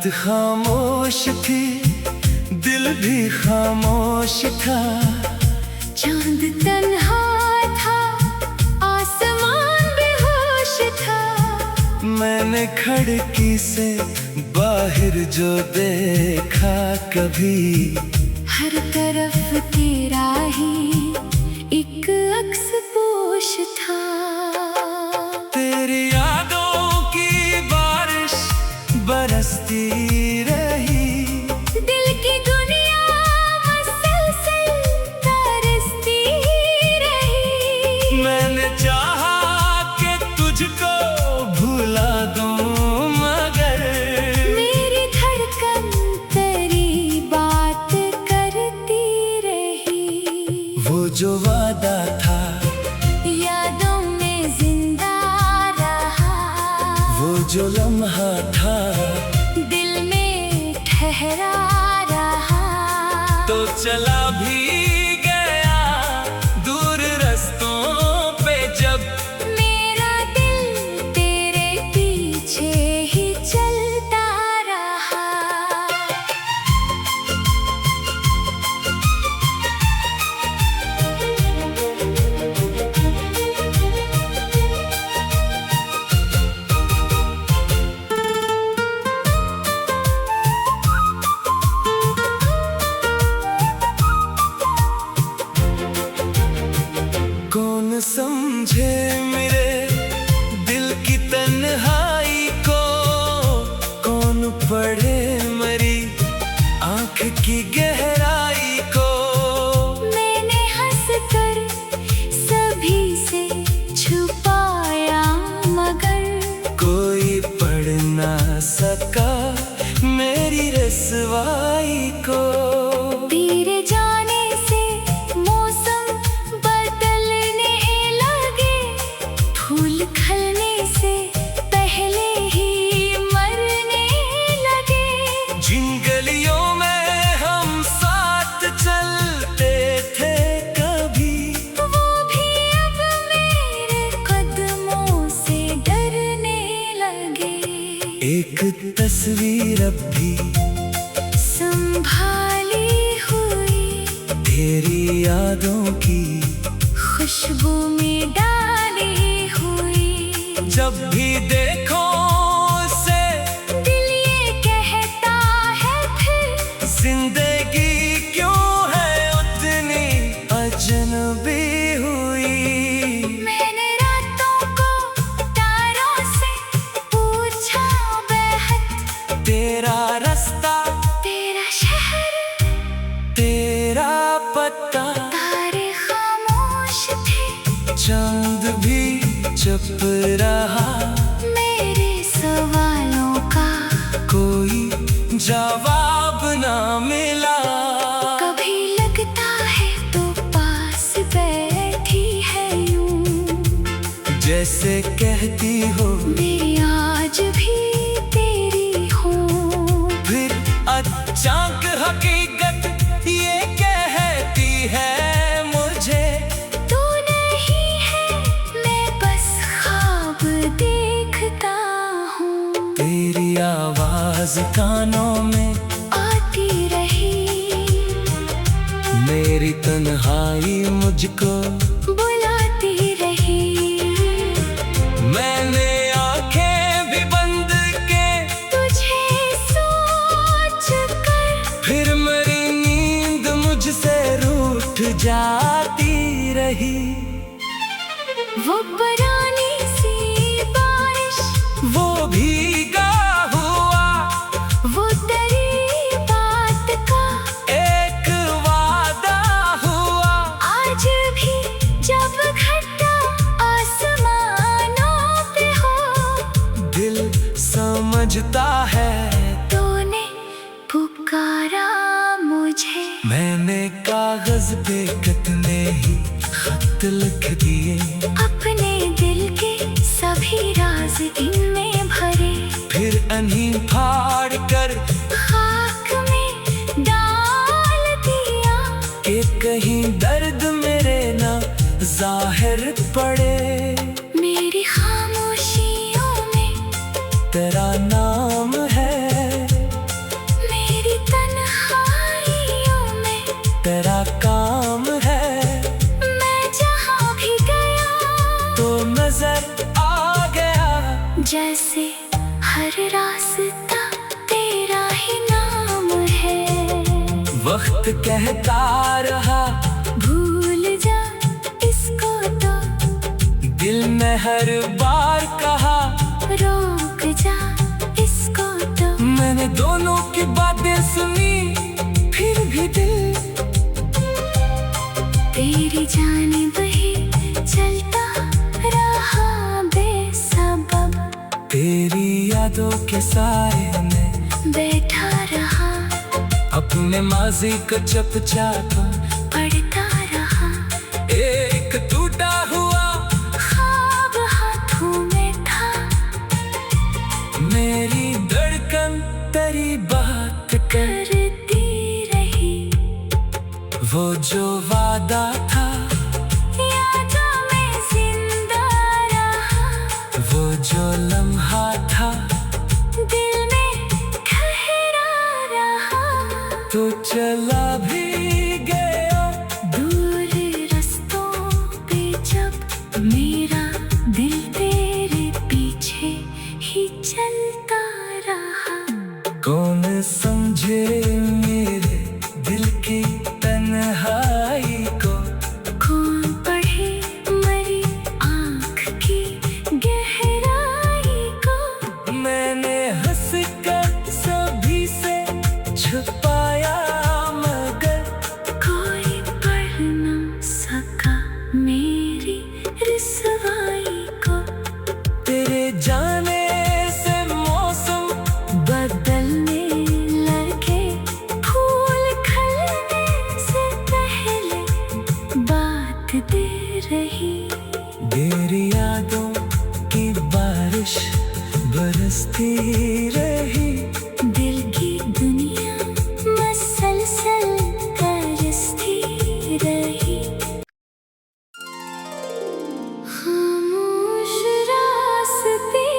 रात खामोश थी, दिल भी खामोश था। चांद तन्हा था, आसमान बेहोश था। मैंने खिड़की से बाहर जो देखा कभी, हर तरफ तेरा ही एक अक्स पोश था। तेरी यादों की बारिश बरसती रही, दिल की दुनिया मसलसल तरसती रही। मैंने चाहा कि तुझको भुला दूं, मगर मेरी धड़कन तेरी बात करती रही। वो जो वादा था यादों में जिंदा रहा, वो जो लम्हा था दिल में ठहरा रहा। तो चला भी गया दूर रस्तों पे जब, मेरा दिल तेरे पीछे ही चलता रहा। कौन समझे मेरे दिल की तन्हाई को, कौन पढ़े मरी आंख की गहराई को। मैंने हंसकर सभी से छुपाया, मगर कोई पढ़ ना सका मेरी रसवाई को। तेरे जाने से मौसम बदलने लगे, फूल खिलने से पहले ही मरने लगे। जिन गलियों में हम साथ चलते थे कभी, वो भी अब मेरे कदमों से डरने लगे। एक तस्वीर अब भी संभाली हुई, तेरी यादों की खुशबू में डाली हुई। जब भी देखो उसे दिल ये कहता है फिर, जिंदगी क्यों है उतनी अजनबी हुई। मैंने रातों को तारों से पूछा बेहद, तेरा रास्ता, तेरा शहर, तेरा पता, तारे खामोश थे। चांद भी चुप रहा, मेरे सवालों का कोई जवाब ना मिला। कभी लगता है तो पास बैठी है यूं, जैसे कहती हो मैं आज भी तेरी हूँ। फिर अचानक हकीकत ये कहती है मुझे, तू नहीं है, मैं बस ख्वाब देखता हूँ। तेरी आवाज कानों में आती रही, मेरी तन्हाई मुझको बुलाती रही। मैंने आंखें भी बंद के तुझे सोच कर, फिर मेरी नींद मुझसे रूठ जाती रही। वो पुरानी सी बारिश, वो भीगा हुआ वो तेरी बात का एक वादा हुआ, आज भी जब घटा आसमानों पे हो। दिल समझता है तूने पुकारा मुझे, मैंने कागज पे कितने ही खत लिख दिए, अपने दिल के सभी राज इनमें भरे। फिर अन्हीं फाड़ कर खाक में डाल दिया, कि कहीं दर्द मेरे ना जाहिर पड़े। मेरी खामोशियों में तेरा नाम है वक्त कहता रहा भूल जा इसको तो, दिल में हर बार कहा रोक जा इसको तो। मैंने दोनों की बातें सुनी, फिर भी दिल तेरी जाने बही चलता रहा बेसबब। तेरी यादों के साए में बैठा रहा, अपने माजी को चपचापा पढ़ता रहा। एक टूटा हुआ ख्वाब हाथों में था, मेरी धड़कन तेरी बात करती रही। वो जो वादा था यादों में जिंदा रहा, वो जो लम्हा था दिल में ठहरा रहा। तो चला भी गया दूर रास्तों पे जब, मेरा दिल तेरे पीछे ही चलता रहा। कौन समझे मेरे दिल की तन्हाई को, कौन पढ़े मरी आँख की गहराई को। मैंने हंस कर सभी से छुपाया, मगर कोई पढ़ न सका मेरी रुसवाई को। तेरे जाने से मौसम बदलने लगे, फूल खिलने से पहले बात दे रही। तेरी यादों की बारिश बरसती रही, दिल की दुनिया मसलसल तरसती रही। खामोश रास्ते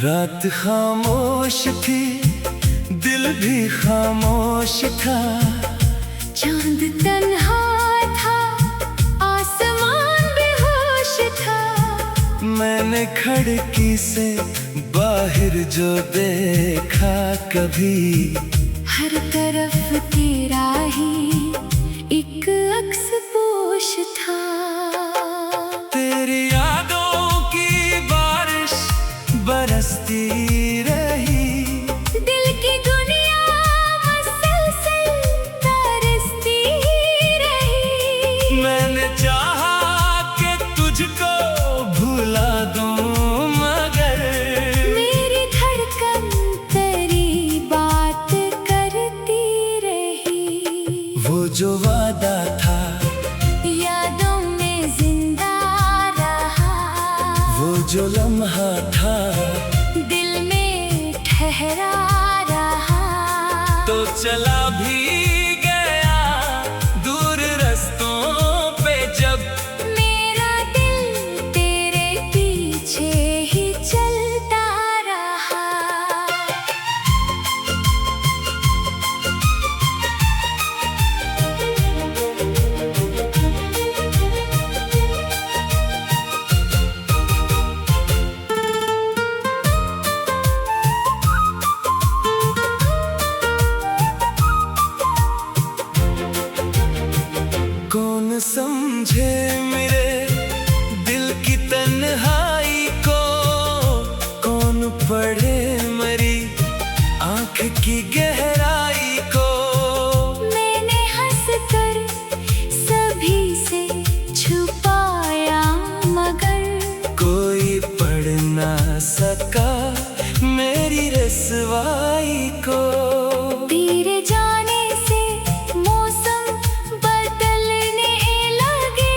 रात खामोश थी, दिल भी खामोश था। चांद तन्हा था, आसमान बेहोश था। मैंने खिड़की से बाहर जो देखा कभी, हर तरफ तेरा ही एक अक्स पोश था। तेरी यादों की बारिश बरसती रही, दिल की दुनिया मसलसल तरसती रही। मैंने चाहा कि तुझको भुला दूं, मगर मेरी धड़कन तेरी बात करती रही। वो जो वादा था यादों में जिंदा रहा, वो जो लम्हा था दिल में ठहरा रहा। तो चला भी गया दूर रास्तों पे जब, मेरा दिल तेरे पीछे ही चलता रहा। कौन समझे मेरे दिल की तन्हाई को, कौन पढ़े मरी आँख की गहराई को। मैंने हंसकर सभी से छुपाया, मगर कोई पढ़ ना सका मेरी रसवाई को। तेरे जाने से मौसम बदलने लगे,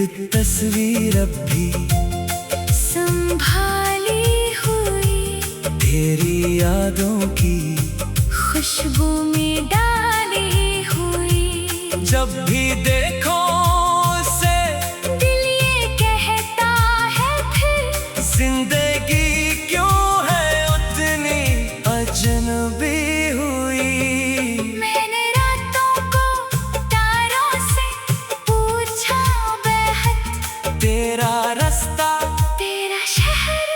तस्वीर अब भी संभाली हुई, तेरी यादों की खुशबू में डाली हुई। जब भी देखो उसे दिल ये कहता है फिर, जिंदगी क्यों है उतनी अजनबी हुई। मैंने रातों को तारों से पूछा बेहद, तेरा रास्ता, तेरा शहर,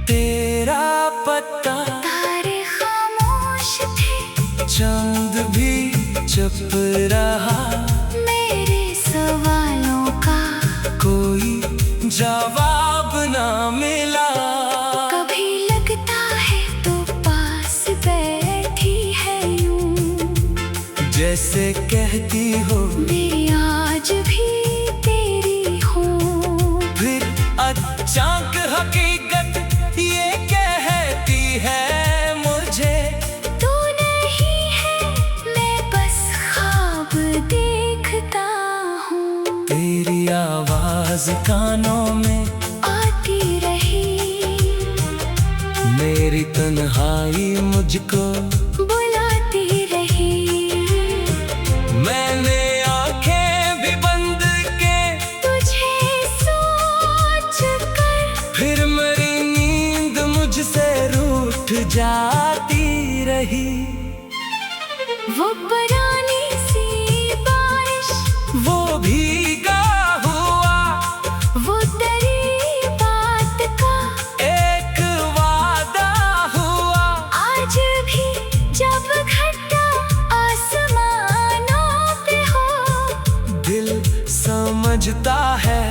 तेरा पता, तारे खामोश थे, चांद भी चुप रहा। मेरे सवालों का कोई जवाब ना मिला। कभी लगता है तो पास बैठी है यूं, जैसे कहती हो मैं आज भी तेरी हूँ। फिर अचानक हकीकत ये कहती है मुझे, तू नहीं है, मैं बस ख्वाब देखता हूँ। तेरी आवाज कानों में आती रही, मेरी तन्हाई मुझको बुलाती रही। मैंने आंखें भी बंद के तुझे सोच कर फिर मेरी नींद मुझसे रूठ जाती रही। वो पुरानी सी बारिश, वो भीगा हुआ वो तेरी बात का एक वादा हुआ। आज भी जब घटा आसमानों पे हो, दिल समझता है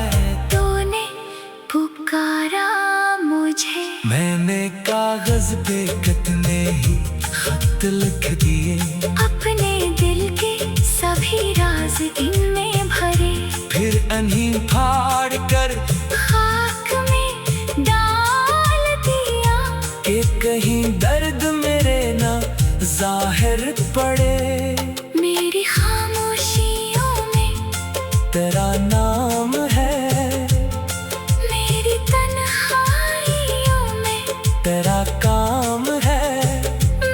तूने पुकारा मुझे। मैंने कागज पे कितने ही खत लिख दिए, अपने दिल के सभी राज इनमें भरे, फिर अन्हीं फाड़ कर खाक में डाल दिया। कि कहीं दर्द मेरे ना जाहिर पड़े। मेरी खामोशियों में तेरा नाम है, मेरी तन्हाइयों में तेरा काम है।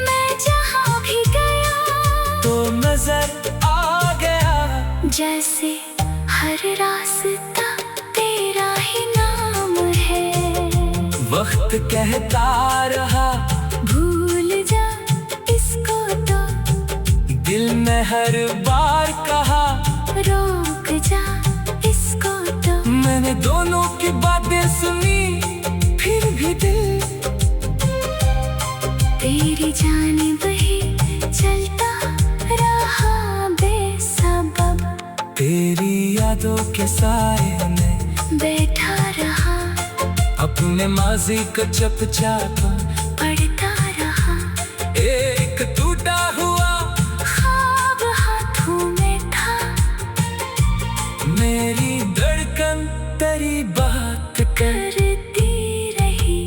मैं जहाँ भी गया तो नजर आ गया, जैसे हर रास्ता तेरा ही नाम है। वक्त कहता रहा भूल जा इसको तो, दिल ने हर बार कहा। रोक जा इसको तो, मैंने दोनों की बातें सुनी, फिर भी दिल तेरी जानिब ही चलता रहा बेसबब। तेरी यादों के साए में बैठा रहा, अपने माजी को चपचापा पढ़ता रहा। एक टूटा हुआ ख्वाब हाथों में था, मेरी धड़कन तेरी बात कर। करती रही।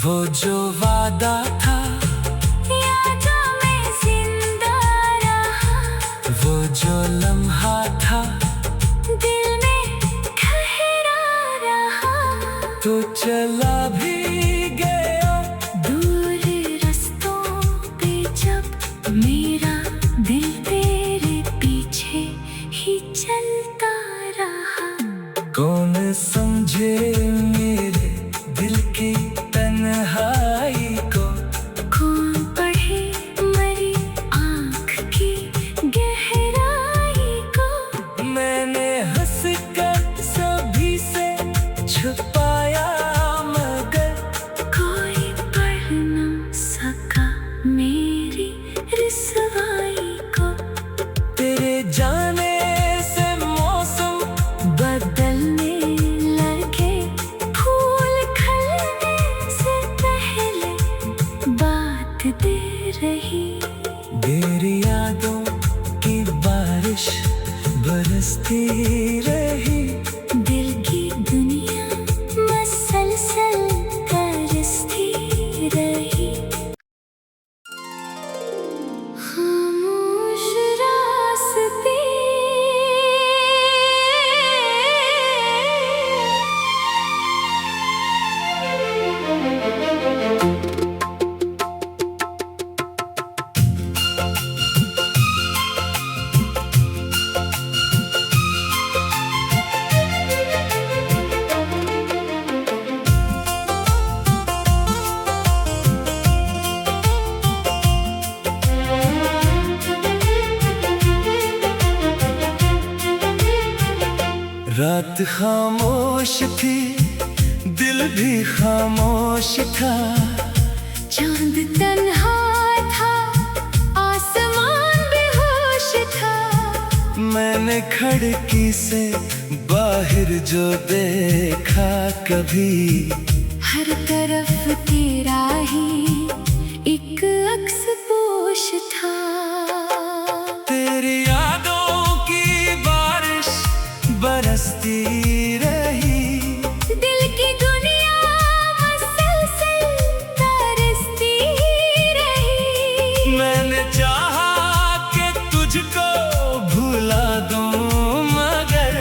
वो जो वादा था यादों में जिंदा रहा, वो जो लम्हा था दिल में ठहरा रहा। तो चला भी गया। दूर रास्तों पे जब मेरा दिल तेरे पीछे ही चलता रहा। कौन समझे मेरे दिल की तन्हाई को, कौन पढ़े मरी आँख की गहराई को। मैंने हंस कर सभी से छुपाया, मगर कोई पढ़ न सका मेरी रिसवाई को। तेरे जाने से मौसम बदलने लगे, फूल खिलने से पहले बात दे रही। तेरी यादों की बारिश बरसती रही। दिल की दुनिया मसलसल तरसती रही। खामोश रास्ते रात खामोश थी, दिल भी खामोश था। चांद तन्हा था, आसमान बेहोश था। मैंने खिड़की से बाहर जो देखा कभी, हर तरफ तेरा ही एक अक्स पोश था। तेरी यादों की बारिश बरसती रही, दिल की दुनिया मसलसल तरसती रही। मैंने चाहा कि तुझको भुला दूं, मगर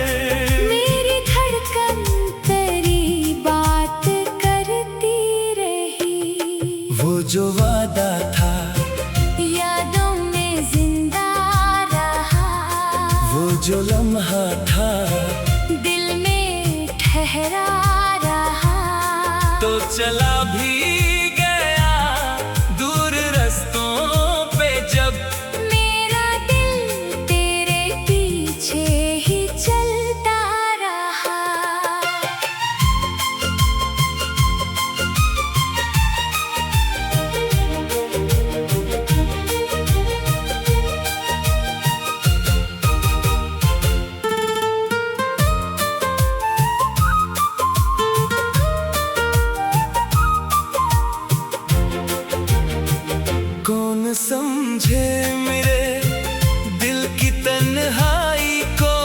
मेरी धड़कन तेरी बात करती रही। वो जो वादा था यादों में जिंदा रहा, वो जो लम्हा था दिल में ठहरा रहा। तो चला भी गया दूर रस्तों पे जब, मेरा दिल तेरे पीछे ही चलता रहा। कौन समझे मेरे दिल की तन्हाई को,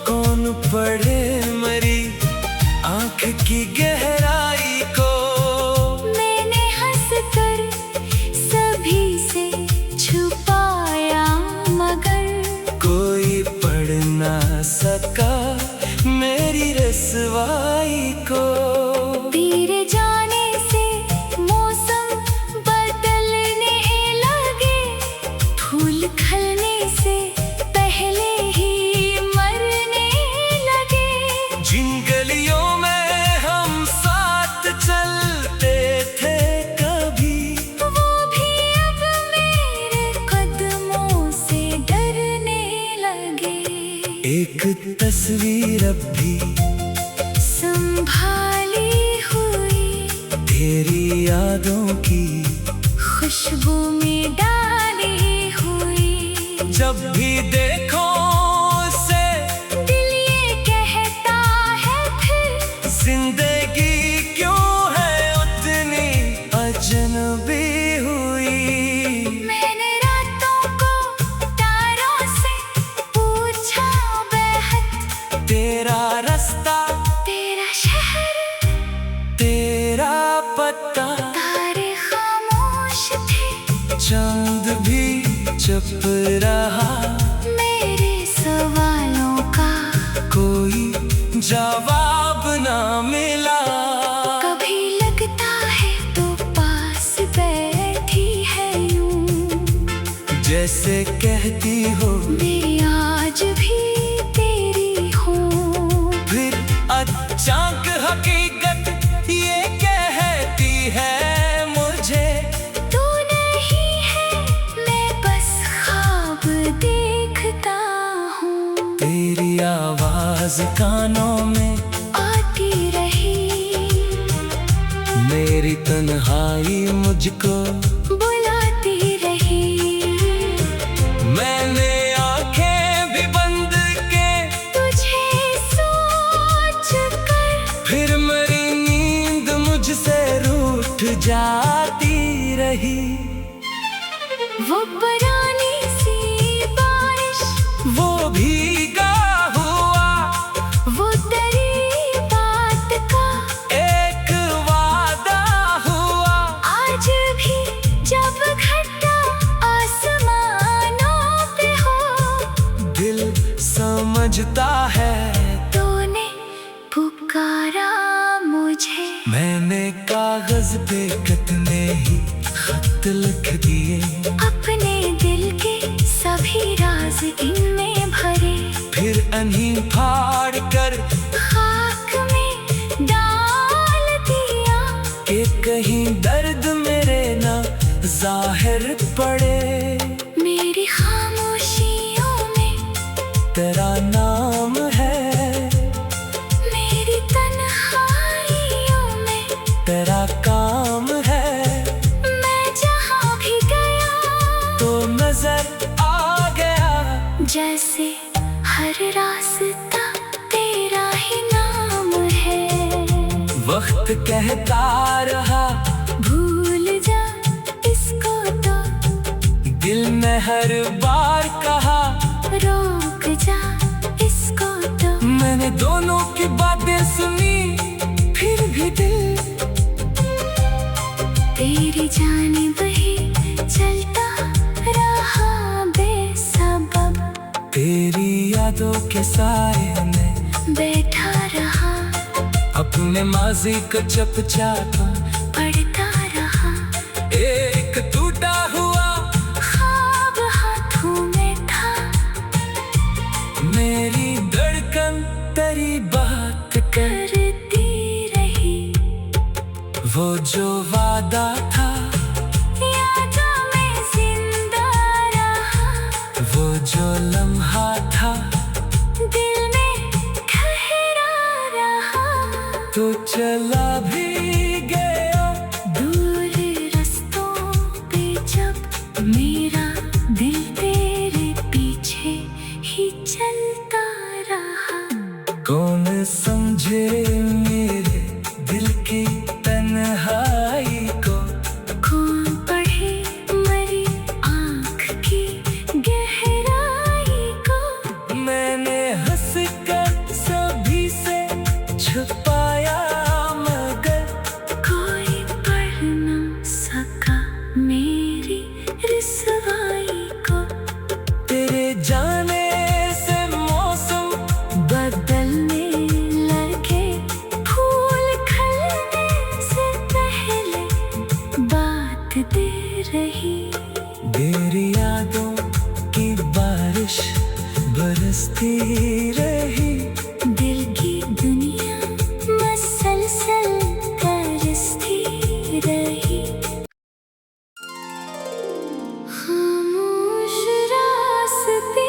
कौन पढ़े मरी आंख की गहराई को। मैंने हंसकर सभी से छुपाया, मगर कोई पढ़ ना सका मेरी रसवाई को। तेरे जाने से मौसम बदलने लगे, फूल खिलने से पहले ही मरने लगे। जिन गलियों में हम साथ चलते थे कभी, वो भी अब मेरे कदमों से डरने लगे। एक तस्वीर अब भी संभाली हुई, तेरी यादों की खुशबू में डाली हुई। जब भी देखो उसे दिल ये कहता है फिर, जिंदगी क्यों है उतनी अजनबी हुई। मैंने रातों को तारों से पूछा बेहद, तेरा रास्ता, तेरा शहर, तेरा पता, तारे खामोश थे, चांद भी चुप रहा। मेरे सवालों का कोई जवाब ना मिला। कभी लगता है तो पास बैठी है यूं, जैसे कहती हो मैं आज भी तेरी हूँ। फिर अचानक हकीकत ये कहती है मुझे, तू नहीं है, मैं बस ख्वाब देखता हूँ। तेरी आवाज कानों में आती रही, मेरी तन्हाई मुझको बुलाती रही। मैंने आंखें भी बंद के तुझे सोच कर, फिर मेरी नींद मुझसे रूठ जाती रही। वो पुरानी सी बारिश, वो भीगा हुआ वो तेरी बात का एक वादा हुआ, आज भी जब घटा आसमानों पे हो, दिल समझता है। तूने पुकारा मुझे, मैंने कागज पे कितने ही खत लिख दिए, अपने दिल के सभी राज इनमें भरे। फिर अन्हीं फाड़ कर खाक में डाल दिया, कि कहीं दर्द मेरे ना जाहिर पड़े। मेरी खामोशियों में तेरा नाम है, जैसे हर रास्ता तेरा ही नाम है। वक्त कहता रहा भूल जा इसको तो, दिल ने हर बार कहा रोक जा इसको तो। मैंने दोनों की बातें सुनी, फिर भी दिल तेरी जानिब ही चलता रहा बेसबब। तेरी यादों के साए में बैठा रहा, अपने माजी को चपचापा पढ़ता रहा। एक टूटा हुआ ख्वाब हाथों में था, मेरी धड़कन तेरी बात करती रही। वो जो वादा था यादों में जिंदा रहा, वो जो लम्हा था दिल में ठहरा रहा। तो चला भी गया दूर रास्तों पे जब मेरा दिल तेरे पीछे ही चलता रहा। कौन समझे मेरे दिल की तन्हाई को, कौन पढ़े मरी आँख की गहराई को। मैंने हंस कर सभी से छुपाया मगर कोई पढ़ न सका मेरी रुसवाई को। तेरे जाने से मौसम बदलने लगे, फूल खिलने से पहले बात दे रही। तेरी यादों की बारिश बरसती रही। दिल की दुनिया मसलसल तरसती रही। खामोश रास्ते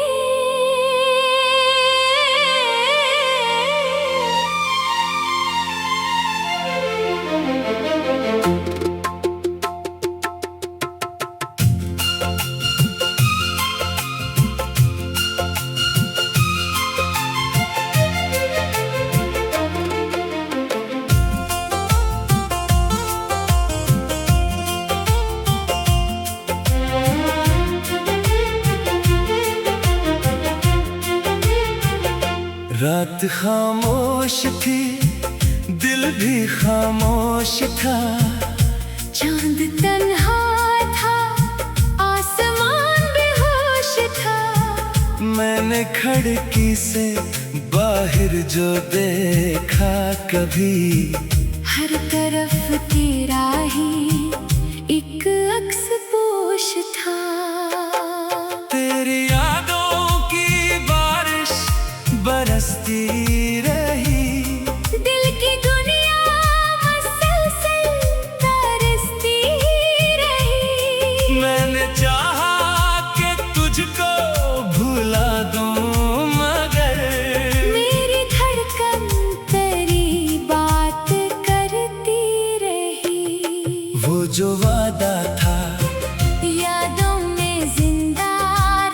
रात खामोश थी, दिल भी खामोश था। चांद तन्हा था, आसमान बेहोश था। मैंने खिड़की से बाहर जो देखा कभी, हर तरफ तेरा ही एक अक्स पोश था। तेरी यादों की बारिश बरसती रही। दिल की दुनिया मसलसल तरसती रही। मैंने चाहा कि तुझको भुला दूं मगर मेरी धड़कन तेरी बात करती रही। वो जो वादा था यादों में जिंदा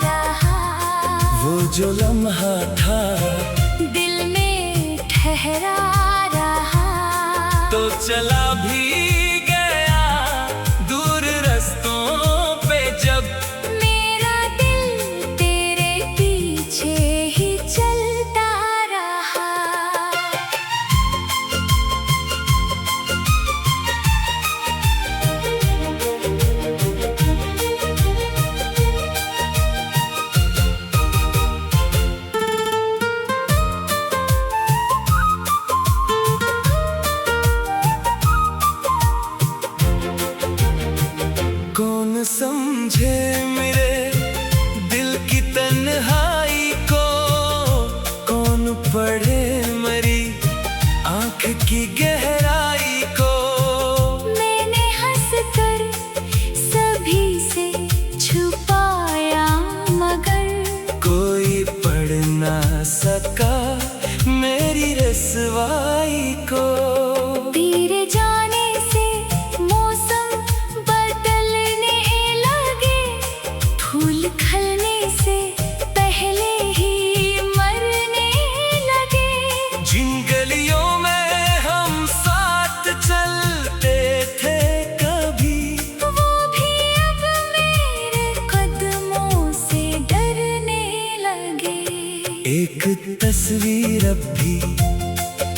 रहा, वो जो लम्हा था दिल में ठहरा रहा। तो चला भी गया दूर रास्तों पे जब मेरा दिल तेरे पीछे ही चलता रहा। कौन समझे मेरे दिल की तन्हाई को, कौन पढ़े मरी आँख की गहराई को। मैंने हंस कर सभी से छुपाया मगर कोई पढ़ ना सका मेरी रसवाई को। तेरे जाने से मौसम बदलने लगे, फूल खिलने से पहले एक तस्वीर अब भी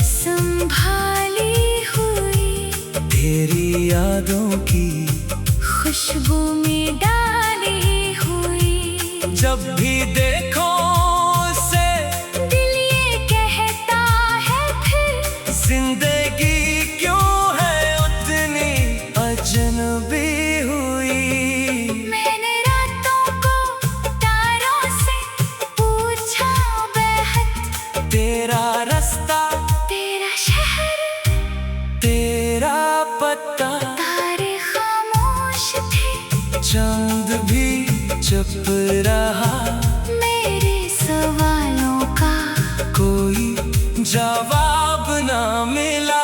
संभाली हुई, तेरी यादों की खुशबू में डाली हुई। जब भी देखो उसे दिल ये कहता है फिर, जिंदगी क्यों है उतनी अजनबी हुई। मैंने रातों को तारों से पूछा बेहद, तेरा रास्ता, तेरा शहर, तेरा पता, तारे खामोश थे, चांद भी चुप रहा। मेरे सवालों का कोई जवाब ना मिला।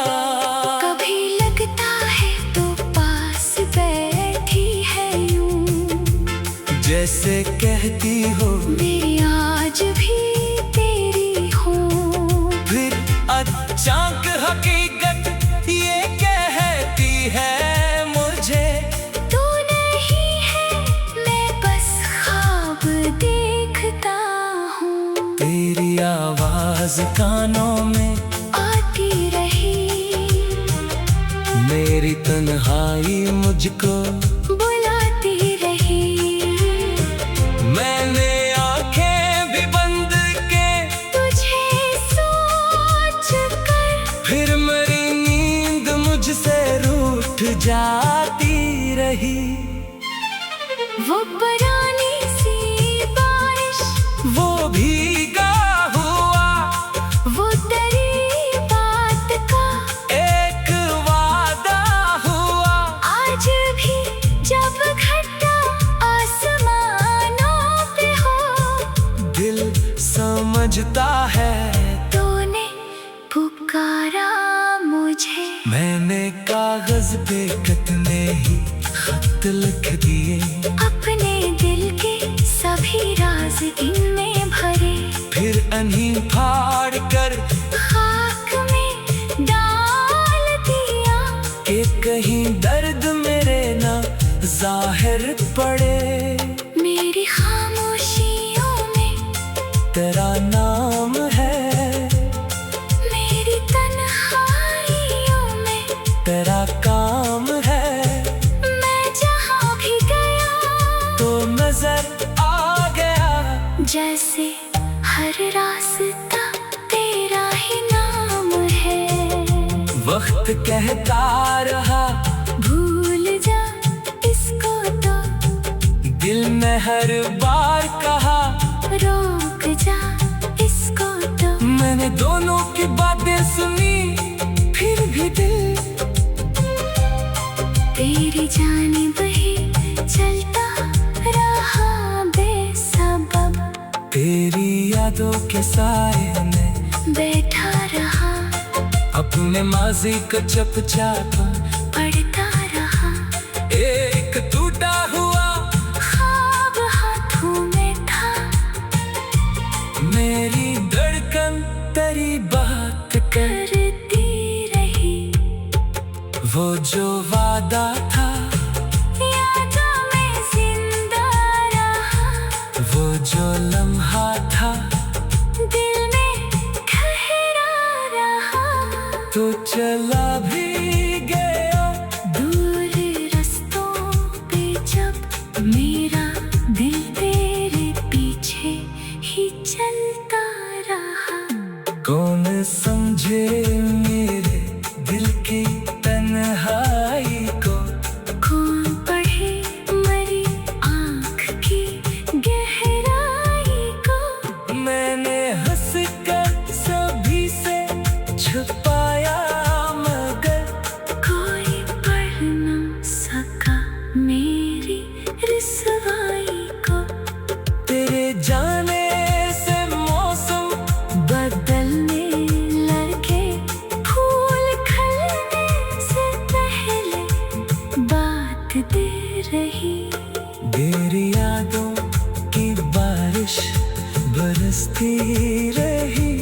कभी लगता है तो पास बैठी है यूं, जैसे कहती हो मैं आज भी तेरी हूँ। फिर अचानक हकीकत ये कहती है मुझे, तू नहीं है, मैं बस ख्वाब देखता हूँ। तेरी आवाज कानों में आती रही, मेरी तन्हाई मुझको बुलाती रही। मैंने आंखें भी बंद के तुझे सोच कर, फिर मेरी नींद मुझसे रूठ जाती रही। वो पुरानी सी बारिश, वो भीगा हुआ वो तेरी बात का एक वादा हुआ। आज भी जब घटा आसमानों पे हो, दिल समझता है तूने पुकारा मुझे। मैंने कागज पे कितने ही खत लिख दिए, अपने दिल के सभी राज इनमें भरे, फिर अन्हीं फाड़ कर खाक में डाल दिया। कि कहीं दर्द मेरे ना जाहिर पड़े। मेरी खामोशियों में तेरा नाम है, मेरी तन्हाइयों में तेरा काम है। मैं जहाँ भी गया तो नजर आ गया, जैसे हर रास्ता तेरा ही नाम है। वक्त कहता रहा भूल जा इसको तो, दिल ने हर बार कहा रोक जा इसको तो। मैंने दोनों की बातें सुनी, फिर भी दिल तेरी जानिब ही चलता रहा बेसबब, तेरी यादों के साए में बैठा रहा, अपने माजी को चुपचाप पढ़ता रहा। एक टूटा हुआ ख्वाब हाथों में था, मेरी धड़कन तेरी बात कर। करती रही। वो जो वादा था यादों में जिंदा रहा, वो जो लम्हा था दिल में ठहरा रहा। तो चला भी गया दूर रास्तों पे जब मेरा दिल तेरे पीछे ही चलता रहा। कौन समझे मेरे दिल की तन्हाई को, कौन पढ़े मरी आँख की गहराई को। मैंने हंस कर सभी से छुपाया मगर कोई पढ़ न सका मेरी रिसवाई को। तेरे जाने से मौसम बदलने लगे, फूल खिलने से पहले बात दे रही। तेरी यादों की बारिश बरसती रही।